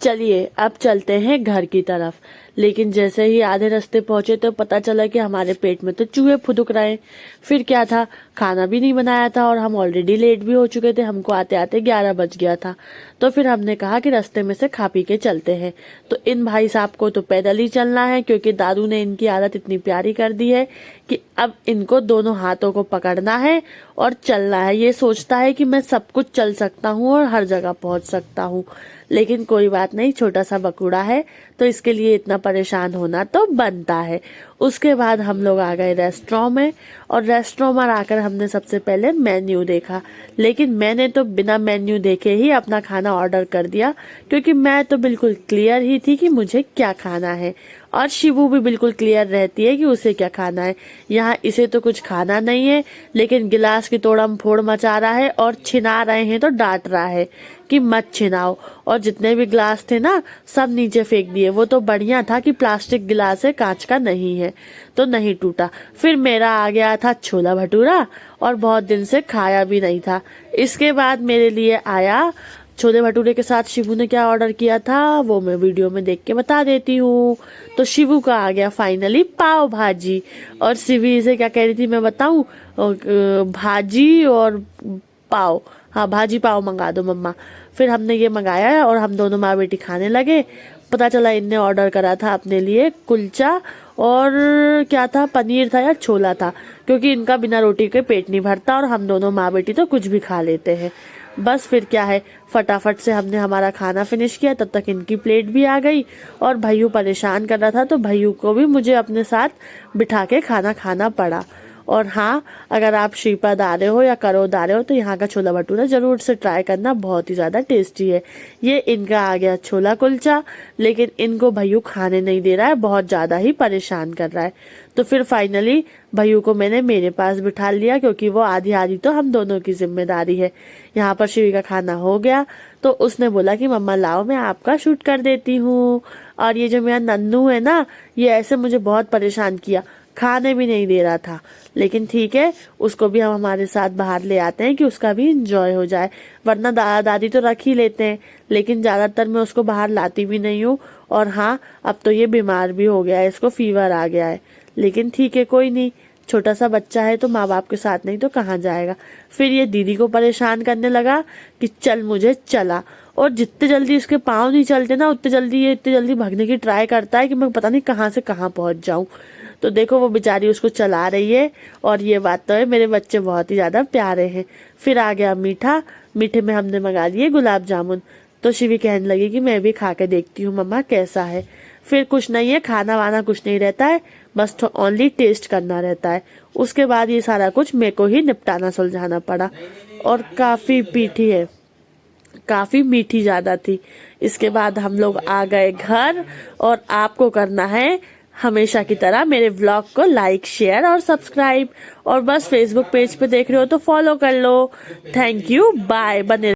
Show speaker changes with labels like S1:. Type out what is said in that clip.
S1: चलिए अब चलते हैं घर की तरफ। लेकिन जैसे ही आधे रास्ते पहुंचे तो पता चला कि हमारे पेट में तो चूहे फुदुक रहे। फिर क्या था, खाना भी नहीं बनाया था और हम ऑलरेडी लेट भी हो चुके थे, हमको आते आते 11 बज गया था। तो फिर हमने कहा कि रास्ते में से खा पी के चलते हैं। तो इन भाई साहब को तो पैदल ही चलना है, क्योंकि दादू ने इनकी आदत इतनी प्यारी कर दी है कि अब इनको दोनों हाथों को पकड़ना है और चलना है। ये सोचता है कि मैं सब कुछ चल सकता हूँ और हर जगह पहुंच सकता हूँ, लेकिन कोई बात नहीं, छोटा सा बकुड़ा है तो इसके लिए इतना परेशान होना तो बनता है। उसके बाद हम लोग आ गए रेस्टोरेंट में, और रेस्टोरेंट में आकर हमने सबसे पहले मेन्यू देखा। लेकिन मैंने तो बिना मेन्यू देखे ही अपना खाना ऑर्डर कर दिया, क्योंकि मैं तो बिल्कुल क्लियर ही थी कि मुझे क्या खाना है, और शिवू भी बिल्कुल क्लियर रहती है कि उसे क्या खाना है। यहाँ इसे तो कुछ खाना नहीं है, लेकिन गिलास की तोड़म फोड़ मचा रहा है और छिना रहे हैं तो डांट रहा है कि मत छिनाओ। और जितने भी गिलास थे ना, सब नीचे फेंक दिए। वो तो बढ़िया था कि प्लास्टिक गिलास है, कांच का नहीं है, तो नहीं टूटा। फिर मेरा आ गया था छोला भटूरा, और बहुत दिन से खाया भी नहीं था। इसके बाद मेरे लिए आया छोले भटूरे के साथ शिवू ने क्या ऑर्डर किया था, वो मैं वीडियो में देख के बता देती हूँ। तो शिवू का आ गया फाइनली पाव भाजी, और शिवी से क्या कह रही थी मैं बताऊं, भाजी और पाव, हाँ भाजी पाव मंगा दो मम्मा। फिर हमने ये मंगाया और हम दोनों माँ बेटी खाने लगे। पता चला इनने ऑर्डर करा था अपने लिए कुलचा, और क्या था, पनीर था या छोला था, क्योंकि इनका बिना रोटी के पेट नहीं भरता और हम दोनों माँ बेटी तो कुछ भी खा लेते हैं। बस फिर क्या है, फटाफट से हमने हमारा खाना फिनिश किया, तब तक इनकी प्लेट भी आ गई। और भैयू परेशान कर रहा था, तो भैयू को भी मुझे अपने साथ बिठा के खाना खाना पड़ा। और हाँ, अगर आप श्रीपद आ रहे हो या करोद आ रहे हो तो यहाँ का छोला भटूरा जरूर से ट्राई करना, बहुत ही ज्यादा टेस्टी है। ये इनका आ गया छोला कुलचा, लेकिन इनको भैयू खाने नहीं दे रहा है, बहुत ज्यादा ही परेशान कर रहा है। तो फिर फाइनली भैयू को मैंने मेरे पास बिठा लिया, क्योंकि वो आधी आधी तो हम दोनों की जिम्मेदारी है। यहाँ पर शिवी का खाना हो गया, तो उसने बोला कि मम्मा लाओ मैं आपका शूट कर देती हूँ। और ये जो मेरा नन्नू है ना, ये ऐसे मुझे बहुत परेशान किया, खाने भी नहीं दे रहा था। लेकिन ठीक है, उसको भी हम हमारे साथ बाहर ले आते हैं कि उसका भी इंजॉय हो जाए। वरना दादा दादी तो रख ही लेते हैं, लेकिन ज्यादातर मैं उसको बाहर लाती भी नहीं हूँ। और हाँ, अब तो ये बीमार भी हो गया है, इसको फीवर आ गया है। लेकिन ठीक है, कोई नहीं, छोटा सा बच्चा है तो माँ बाप के साथ नहीं तो कहाँ जाएगा। फिर ये दीदी को परेशान करने लगा कि चल मुझे चला, और जितने जल्दी इसके पाँव नहीं चलते ना, इतने जल्दी भागने की ट्राई करता है कि मैं पता नहीं कहाँ से कहाँ पहुंच जाऊं। तो देखो वो बेचारी उसको चला रही है, और ये बात तो है, मेरे बच्चे बहुत ही ज्यादा प्यारे हैं। फिर आ गया मीठा, मीठे में हमने मंगा लिए गुलाब जामुन। तो शिवी कहने लगी कि मैं भी खा के देखती हूँ मम्मा कैसा है। फिर कुछ नहीं है, खाना वाना कुछ नहीं रहता है, बस तो ओनली टेस्ट करना रहता है। उसके बाद ये सारा कुछ मेरे को ही निपटाना सुलझाना पड़ा, और काफी पीठी है, काफी मीठी ज्यादा थी। इसके बाद हम लोग आ गए घर, और आपको करना है हमेशा की तरह मेरे व्लॉग को लाइक, शेयर और सब्सक्राइब, और बस फेसबुक पेज पे देख रहे हो तो फॉलो कर लो। Thank you, bye. बने